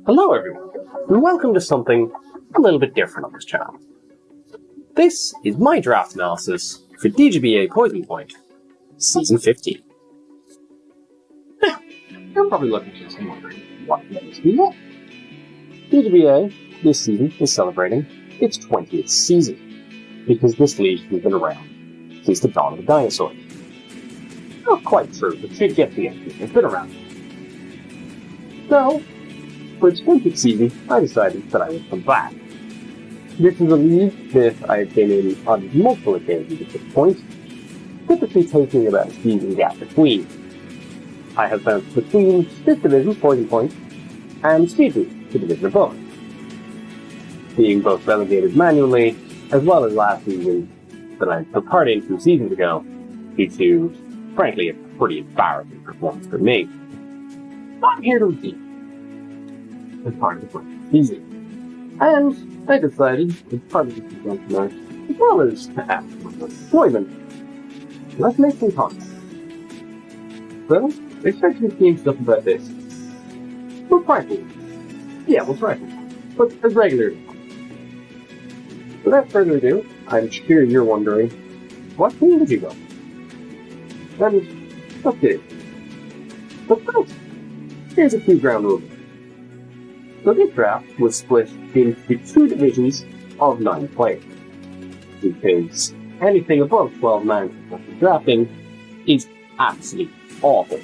Hello everyone, and welcome to something a little bit different on this channel. This is my draft analysis for DGBA Poison Point, Season 15. Now, you're probably looking at this and wondering, what is DGBA? DGBA, this season, is celebrating its 20th season, because this league has been around since the dawn of the dinosaurs. Not quite true, but you get the idea. It's been around. So, for its 20th season, I decided that I would come back. This is a league that I've been in on multiple occasions at this point, typically taking about a season gap between. I have bounced between this division, Poison Point, and Speedweed, the division above, being both relegated manually, as well as last season that I took part in 2 seasons ago, due to, frankly, a pretty embarrassing performance for me. I'm here to redeem as part of the 20th season. And I decided, as part of the season tonight, as well as to add for my employment, let's make some content. So, expect to see stuff about this. We'll try to. Yeah, we'll try to. But as regular. Without further ado, I'm sure you're wondering, what team did you go? And let's do it. But first, here's a few ground rules. So this draft was split into 2 divisions of 9 players, because anything above 12 man after drafting is absolutely awful.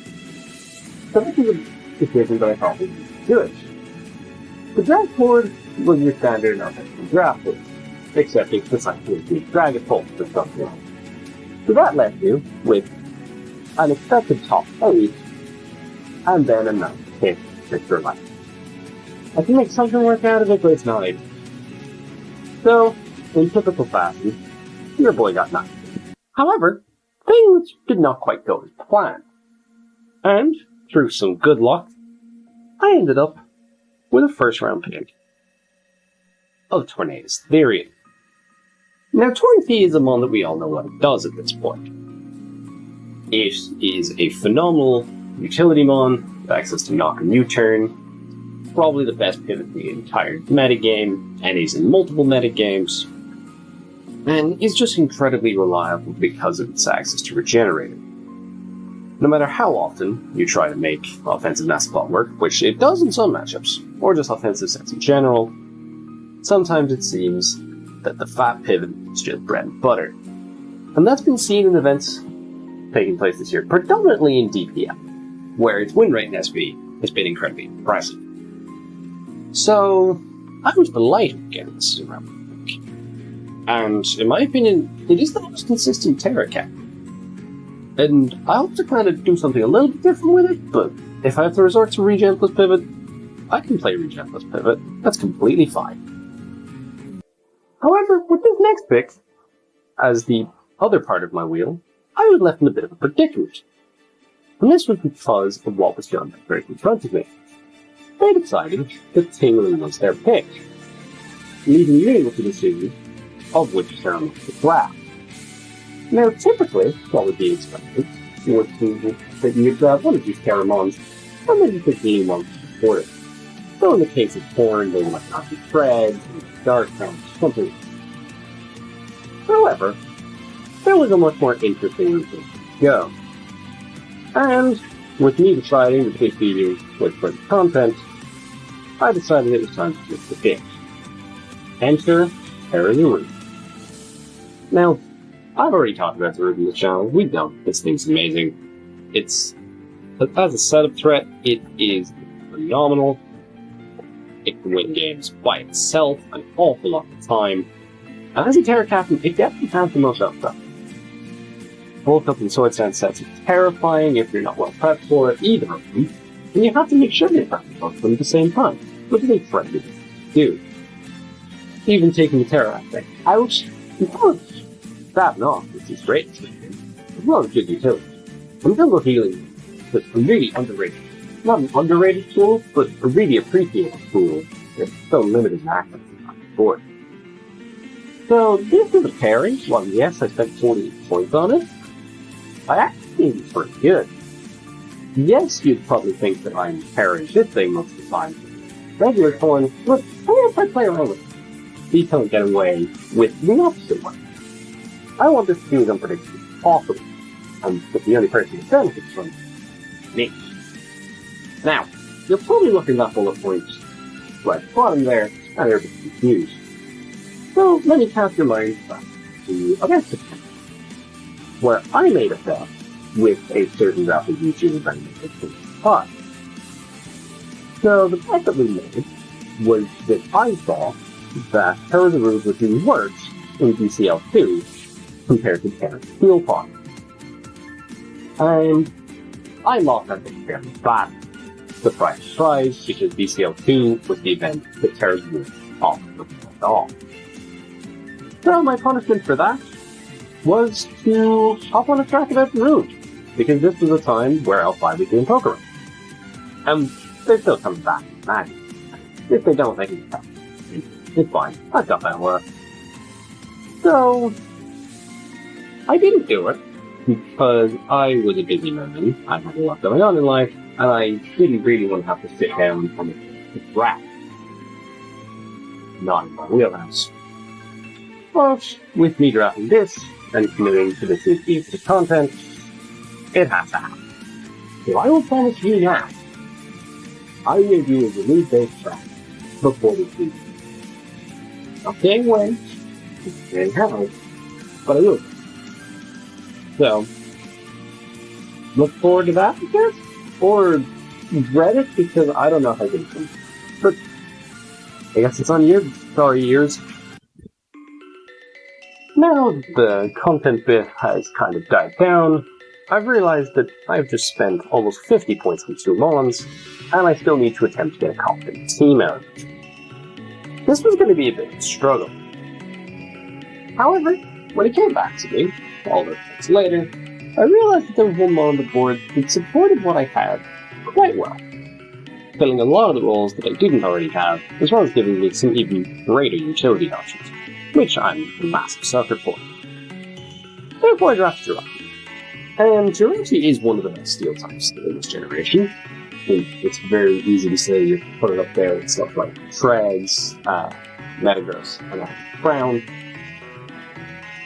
So this is a decision that I thought was good. The draft board was your standard offensive draft board, except it's essentially the Dragon Pulse for something else. So that left you with an expected top 8, and then a 9th pick for your life. I can make something work out of it, but it's not able. So, in typical fashion, your boy got 9. However, things did not quite go as planned. And, through some good luck, I ended up with a first round pick of Tornadus Therian. Now, Torn is a mon that we all know what it does at this point. It is a phenomenal utility mon with access to knock and U-turn, probably the best pivot in the entire metagame, and he's in multiple metagames, and is just incredibly reliable because of its access to regenerating. No matter how often you try to make offensive Nasspot work, which it does in some matchups, or just offensive sets in general, sometimes it seems that the fat pivot is just bread and butter. And that's been seen in events taking place this year, predominantly in DPM, where its win rate in SV has been incredibly impressive. So, I was delighted getting this around pick. And, in my opinion, it is the most consistent Terra cap. And I hope to kind of do something a little bit different with it, but if I have to resort to regen plus pivot, I can play regen plus pivot. That's completely fine. However, with this next pick, as the other part of my wheel, I was left in a bit of a predicament. And this was because of what was done right in front of me. They decided that Tingling was their pick, leaving me with the decision of which Terramon to draft. Now, typically, what would be expected was that you would grab one of these Terramons, and then you pick any one to support it. So in the case of Corn, they might not be Threads, Dark Hound, something like that. However, there was a much more interesting route to go. And, with me deciding to pick these with further content, I decided it was time to flip the pick. Enter Terra the Root. Now, I've already talked about the Root in this channel. We know this thing's amazing. As a setup threat, it is phenomenal. It can win games by itself an awful lot of the time. And as a Terra captain, it definitely has the most upside. Bulk up and Sword Stand sets are terrifying if you're not well prepped for either of them, and you have to make sure you're prepped for both of them at the same time, which is incredibly difficult to do. Even taking the Terra aspect out, encourage stabbing off, which is great, as well as good utility. And jungle healing is a really underrated, not an underrated tool, but a really appreciated tool that's so limited in access on the board. So this is a pairing. Well, yes, I spent 40 points on it. I actually think it's pretty good. Yes, you'd probably think that I'm pairing this thing most of the time, regular coin, but I'm going to play around with it. Please don't get away with the opposite one. I want this to be as unpredictable as possible, and that the only person who benefits from it is me. Now, you're probably looking at that bullet point right at the bottom there, and you're a bit confused. So let me cast your mind back to event September, where I made a bet with a certain rapid YouTuber by the name of Pod. So the bet that we made was that I thought that Terror of the Rules would do worse in BCL2 compared to Terror Steel Pod. And I lost that bet fairly bad. Surprise, because BCL2 was the event that Terror of the Rules offered off. So my punishment for that was to hop on a track about the route, because this was a time where L5 was doing poker. And they're still coming back, man. If they don't, they can get back. It's fine. I've got that work. So, I didn't do it, because I was a busy man. I had a lot going on in life, and I didn't really want to have to sit down and rap. Not in my wheelhouse. But with me drafting this, and committing to this piece of content, it has to happen. So I will promise you now, I will do a release-based track before the season. Not saying when, and how, but I will. So, look forward to that, I guess? Or read it, because I don't know how to do it. But I guess it's on your sorry ears. Now the content bit has kind of died down, I've realized that I've just spent almost 50 points on 2 Mons, and I still need to attempt to get a competent team out. This was going to be a bit of a struggle. However, when it came back to me, all those months later, I realized that there was one Mon on the board that supported what I had quite well, filling a lot of the roles that I didn't already have, as well as giving me some even greater utility options, which I'm a massive sucker for. Therefore I drafted Jirachi. And Jirachi is one of the best steel types in this generation. It's very easy to say you put it up there with stuff like Tregs, Metagross, and Crown.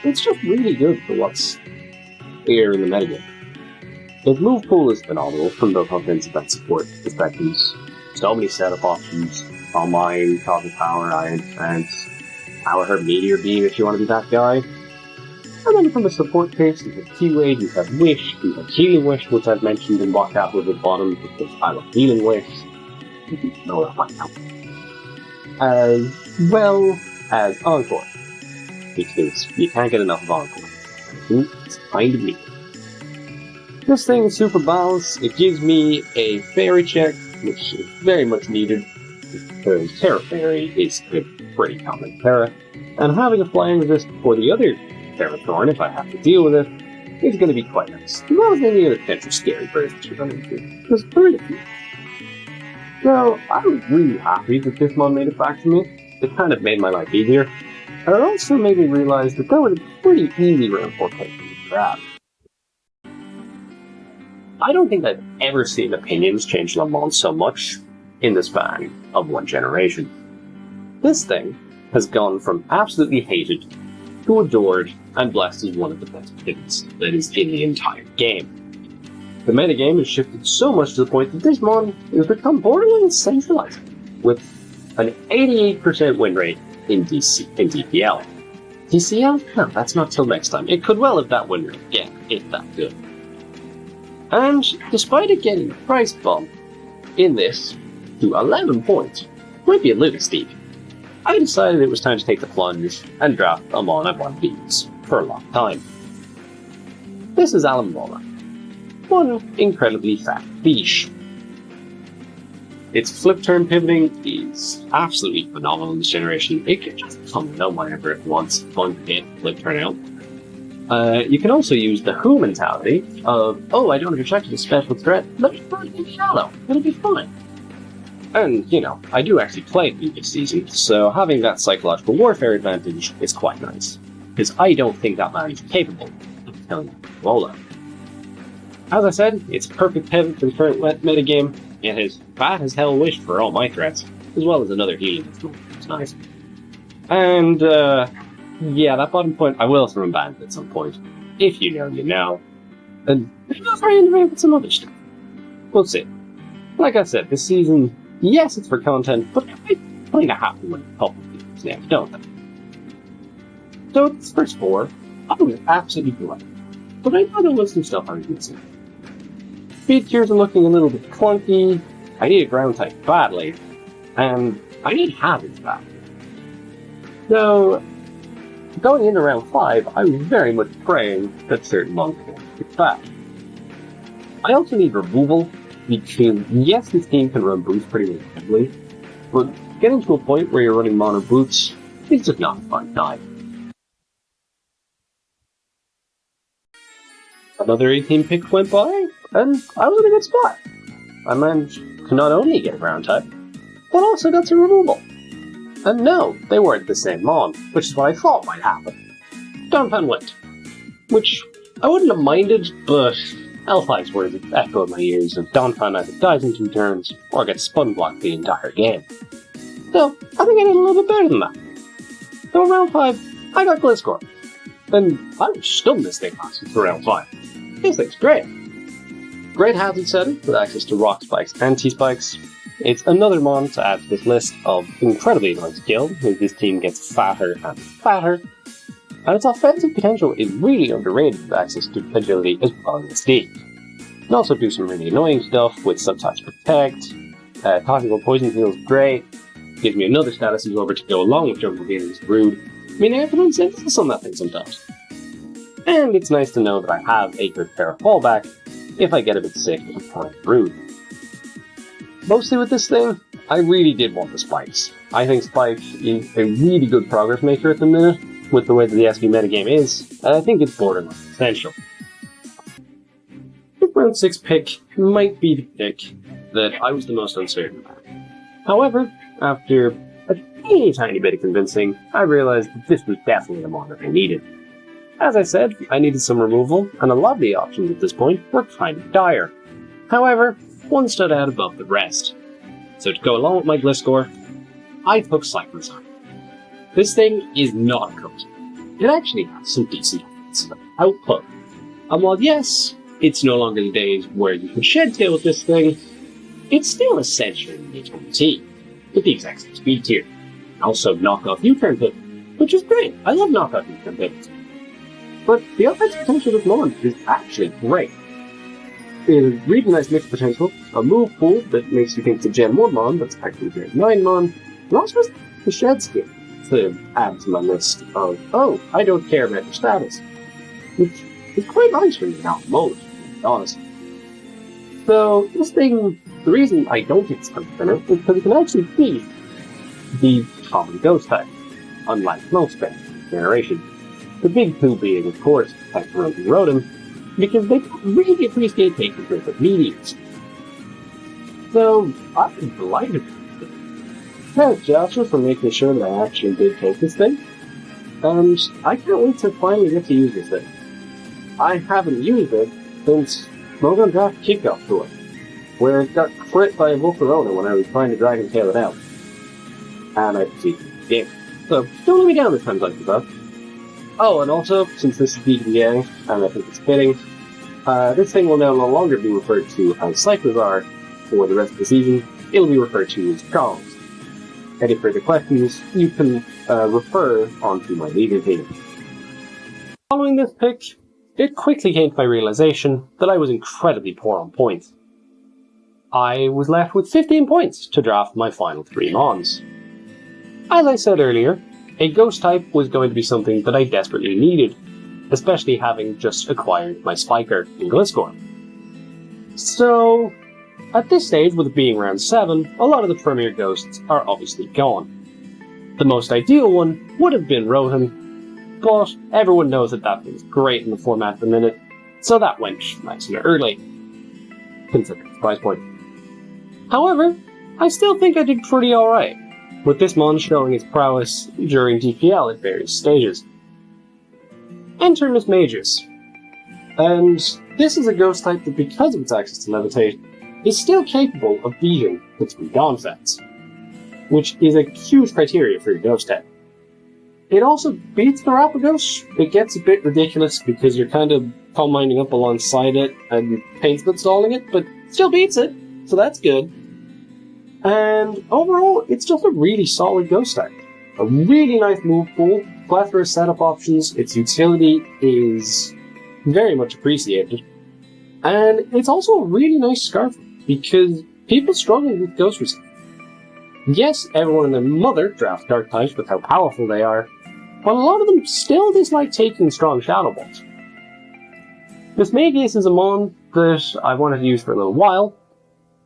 It's just really good for what's here in the metagame. His move pool is phenomenal from both offensive and support perspectives. So many setup options, All Mine, Cosmic Power, Iron Defense, Power Herb Meteor Beam if you want to be that guy. And then from a support case, you have Q-Aid, you have Wish, you have Healing Wish, which I've mentioned in what happened at the bottom, because I love Healing Wish. You know that might help. As well as Encore, because you can't get enough of Encore. It's kind of neat. This thing is super balanced. It gives me a Fairy check, which is very much needed, because Terra Fairy is a pretty common Terra, and having a flying resist for the other Terra Thorn, if I have to deal with it, is going to be quite nice. As well as any other potential scary versions you're going to do. There's very few. So, I'm really happy that this Mon made it back to me. It kind of made my life easier. And it also made me realize that was a pretty easy round 4 pick to grab. I don't think I've ever seen opinions change on Mon so much in the span of one generation. This thing has gone from absolutely hated to adored and blessed as one of the best pivots that is in the entire game. The metagame has shifted so much to the point that this Mon has become borderline centralized, with an 88% win rate in DPL. DCL? No, that's not till next time. It could well have that win rate again, if that good. And despite it getting a price bump in this to 11 points, might be a little steep, I decided it was time to take the plunge and draft a Mon I've wanted to use for a long time. This is Alambola, one incredibly fat fish. Its flip turn pivoting is absolutely phenomenal in this generation. It can just come no whenever it wants, fun hit, flip turn out. You can also use the Who mentality of, oh, I don't expect a special threat, let me put it in shallow, it'll be fine. And, you know, I do actually play it this season, so having that psychological warfare advantage is quite nice. Because I don't think that man is capable of killing Lola. As I said, it's a perfect pivot for the current metagame. It has fat as hell wished for all my threats. as well as another healing tool. It's nice. And, yeah, that bottom point, I will throw banned at some point. If you know, you know. And maybe I'll try and with some other stuff. We'll see. Like I said, this season, yes, it's for content, but I kind of happy when a couple of things now, don't I? So, this first 4, I was absolutely delighted. But I know there was some stuff I was missing. Speed tiers are looking a little bit clunky, I need a ground type badly, and I need hazards badly. So, going into round 5, I was very much praying that certain monsters would get back. I also need removal, because yes, this team can run boots pretty reliably, but getting to a point where you're running mono boots is just not a fun time. Another 18 pick went by, and I was in a good spot. I managed to not only get a ground type, but also got some removal. And no, they weren't the same mon, which is what I thought might happen. Donphan went, which I wouldn't have minded, but L5's words echoed my ears of Donphan either dies in 2 turns or gets spun blocked the entire game. So, I think I did a little bit better than that. So, round 5, I got Gliscor. And I was stunned this thing lasted for round 5. This thing's great. Great hazard setting with access to rock spikes and T-spikes. It's another mon to add to this list of incredibly annoying skills as this team gets fatter and fatter. And its offensive potential is really underrated with access to agility as well as speed. You can also do some really annoying stuff with subtypes protect. Topical poison heal is great. Gives me another status absorber to go along with Jungle Gator's Rude. Meaning I can run synthesis on that thing sometimes. And it's nice to know that I have a good pair of fallback if I get a bit sick of playing Rude. Mostly with this thing, I really did want the spikes. I think Spike is a really good progress maker at the minute, with the way that the SV metagame is, and I think it's borderline essential. The round 6 pick might be the pick that I was the most uncertain about. However, after a teeny tiny bit of convincing, I realized that this was definitely the mon that I needed. As I said, I needed some removal, and a lot of the options at this point were kind of dire. However, one stood out above the rest. So to go along with my Gliscor, I took Cyclozar. This thing is not a coat. It actually has some decent output. And while yes, it's no longer the days where you can shed tail with this thing, it's still essentially an H1T, with the exact same speed tier. Also knock-off U-turn pivot, which is great. I love knock-off U-turn pivots. But the offensive potential of this mon is actually great. It has really nice mix potential, a move pool that makes you think it's a Gen 1 mon, but it's actually a Gen 9 mon, and also has the shed skill to add to my list of, oh, I don't care about your status. Which is quite nice when you're out of mode, to be honest. So, this thing, the reason I don't think it's going to finish is because it can actually beat the common ghost type, unlike most generation. The big two being, of course, Hectorite and Rotom, because they really appreciate taking care of meteors. So, I'm delighted with it. Thanks, Joshua, for making sure that I actually did take this thing. And I can't wait to finally get to use this thing. I haven't used it since Smogon Draft Kickoff Tour, where it got crit by a Volcarona when I was trying to Dragon Tail it out. And I proceeded the game. So, don't let me down this time, like that. Oh, and also, since this is DGBA, and I think it's fitting, this thing will now no longer be referred to as Cyclozar for the rest of the season. It'll be referred to as Charles. Any further questions, you can refer onto my legal team. Following this pick, it quickly came to my realization that I was incredibly poor on points. I was left with 15 points to draft my final 3 mons. As I said earlier, a ghost type was going to be something that I desperately needed, especially having just acquired my Spiker in Gliscor. So, at this stage, with it being round 7, a lot of the premier ghosts are obviously gone. The most ideal one would have been Rotom, but everyone knows that that is great in the format at the minute, so that went nice and early, considering the price point. However, I still think I did pretty alright, with this mon showing its prowess during DPL at various stages. Enter Miss Magus. And this is a ghost type that, because of its access to levitate, is still capable of beating the 3 Dawn Fets. which is a huge criteria for your ghost type. It also beats the Rapagos. It gets a bit ridiculous because you're kind of coal mining up alongside it and paint split stalling it, but still beats it, so that's good. And overall, it's just a really solid ghost type. A really nice move pool, plethora of setup options, its utility is very much appreciated. And it's also a really nice scarf because people struggle with ghost resist. Yes, everyone and their mother drafts dark types with how powerful they are, but a lot of them still dislike taking strong shadow balls. This Magus is a mon that I've wanted to use for a little while.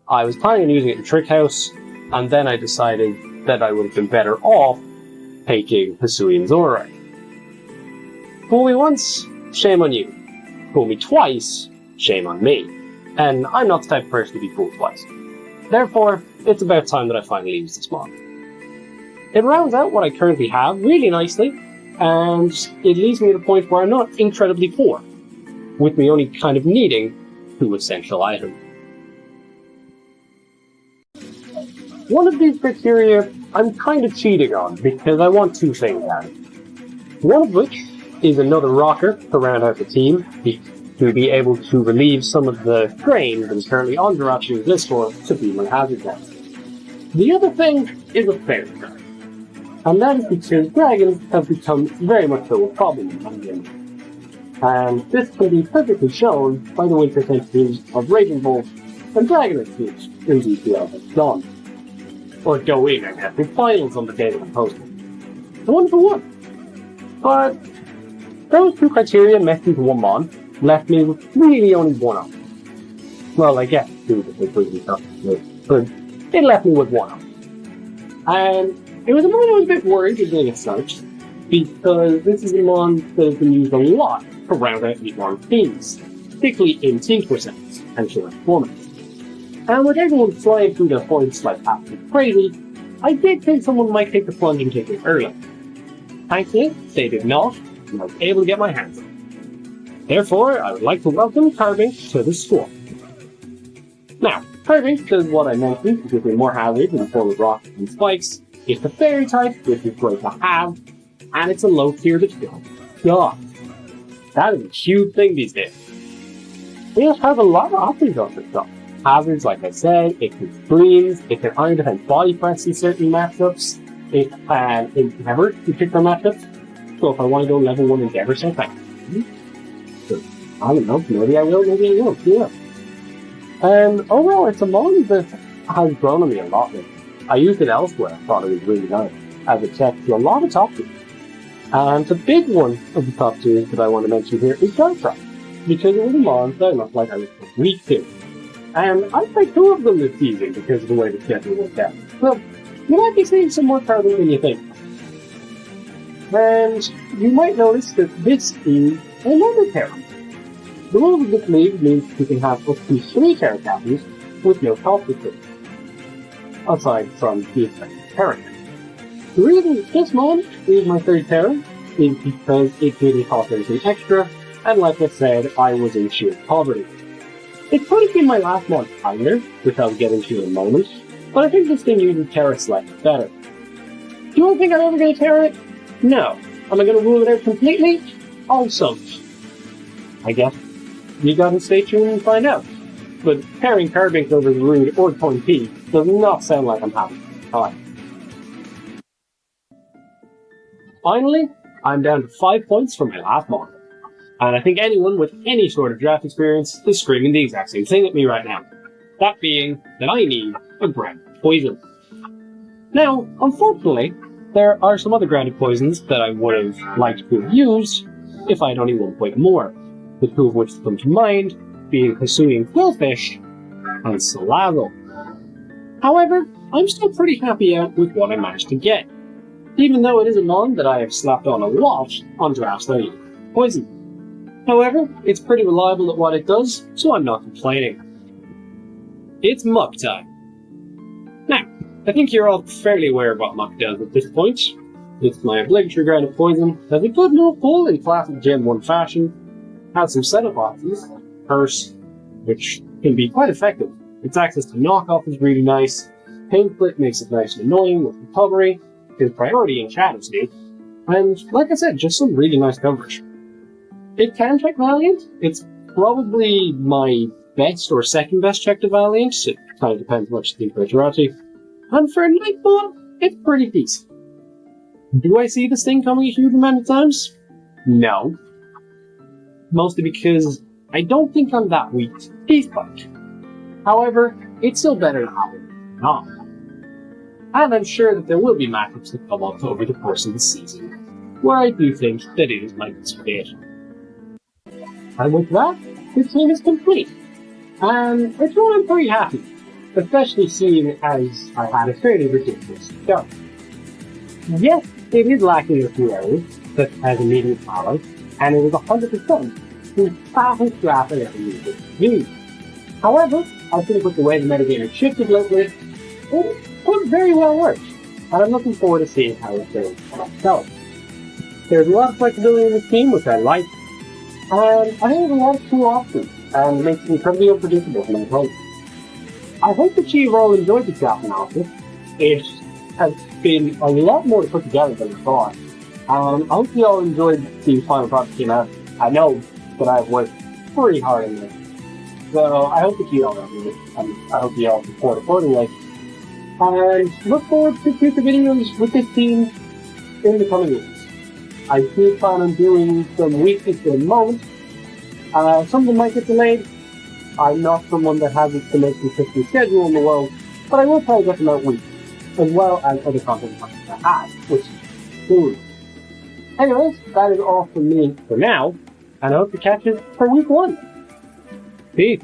I was planning on using it in Trick House, and then I decided that I would have been better off taking Hisuian Zorak. Fool me once, shame on you. Fool me twice, shame on me. And I'm not the type of person to be fooled twice. Therefore, it's about time that I finally use this mod. It rounds out what I currently have really nicely, and it leaves me at a point where I'm not incredibly poor, with me only kind of needing 2 essential items. One of these criteria I'm kind of cheating on because I want 2 things out of it. One of which is another rocker to round out the team, to be able to relieve some of the strain that is currently on Jirachi this for to be my hazard deck. The other thing is a fairy card, and that is because dragons have become very much so a problem in my game. And this can be perfectly shown by the winter entities of Raging Bolt and Dragon Exchange in DGBA Poison Point. Or go in and have the finals on the day that I'm posting. 1 for 1. But those 2 criteria messed into one mon left me with really only 1 option. Well, I guess 2 because it's stuff, but it left me with 1 option. And it was a mon I was a bit worried of doing a search, because this is a mon that has been used a lot to round out these long teams, particularly in team percents and short performance. And with everyone flying through their points like absolutely crazy, I did think someone might take the plunge and take it early. Thankfully, they did not, and I was able to get my hands on it. Therefore, I would like to welcome Carbink to the squad. Now, Carbink does what I mentioned, to give me more hazards in the form of rocks and spikes. It's the fairy type, which is great to have, and it's a low tier to kill. God, that is a huge thing these days. It has a lot of options on this stuff. Hazards, like I said, it can screens, it can iron defense body press in certain matchups, it can endeavor in particular matchups. So if I want to go level 1 endeavor set, I can. So, I don't know, maybe I will, maybe I won't, yeah. And overall, it's a mod that has grown on me a lot lately. I used it elsewhere, I thought it was really nice, as it checks to a lot of top tiers. And the big one of the top tiers that I want to mention here is Darkrai, because it was a mod that I looked like I was weak to. And I played 2 of them this season because of the way the schedule worked out. So, you might be seeing some more Carbink than you think. And you might notice that this is another Terra. The rules of this league means you can have up to 3 Terra copies with no cost restriction, aside from the expected Terra. The reason this mod is my 3rd Terra is because it didn't cost anything extra, and like I said, I was in sheer poverty. It could have been my last mod either, which I'll get into in a moment, but I think this thing uses Terra Select better. Do I think I'm ever going to Terra it? No. Am I going to rule it out completely? Also, I guess you gotta stay tuned and find out. But pairing Carbink over the Rude or Point P does not sound like I'm happy. Alright. Finally, I'm down to 5 points from my last mod. And I think anyone with any sort of draft experience is screaming the exact same thing at me right now. That being that I need a grounded poison. Now, unfortunately, there are some other grounded poisons that I would have liked to have used if I had only 1 point more, the 2 of which come to mind being Hisuian Quillfish and Salazzle. However, I'm still pretty happy out with what I managed to get, even though it is a mon that I have slapped on a lot on drafts that I use poison. However, it's pretty reliable at what it does, so I'm not complaining. It's Muck time. Now, I think you're all fairly aware of what Muck does at this point. It's my obligatory grounded poison, has a good move pull in classic Gen 1 fashion, has some setup options, Curse, which can be quite effective. Its access to knockoff is really nice, Pain Split makes it nice and annoying with recovery, his priority in chat is new, and like I said, just some really nice coverage. It can check Valiant. It's probably my best or second best check to Valiant. It kind of depends much on the virtuality. And for a Nightball, it's pretty decent. Do I see this thing coming a huge amount of times? No. Mostly because I don't think I'm that weak to Peace Point. However, it's still better than having it not. And I'm sure that there will be matchups that come up over the course of the season, where I do think that it is my best fit. And with that, the team is complete. And it's one I'm pretty happy, especially seeing as I had a fairly ridiculous go. Yes, it is lacking a few areas, such as immediate power, and it is 100% the fastest draft I ever used it to use. However, I think with the way the metagame has shifted lately, it could very well work, and I'm looking forward to seeing how it goes for myself. There's a lot of flexibility in this team, which I like, and I think there's a lot of cool options, and it makes it incredibly unpredictable for my opponent. I hope that you've all enjoyed the draft analysis. It has been a lot more to put together than I thought. I hope you all enjoyed the final product that came out. I know that I've worked pretty hard on this, so I hope that you all enjoyed it, and I hope you all support accordingly. And look forward to future videos with this team in the coming weeks. I do plan on doing some weekly for the moment. Some of them might get delayed. I'm not someone that has the most consistent schedule in the world, but I will probably get them out weekly, as well as other content I have, which is cool. Anyways, that is all from me for now, and I hope to catch you for week 1. Peace.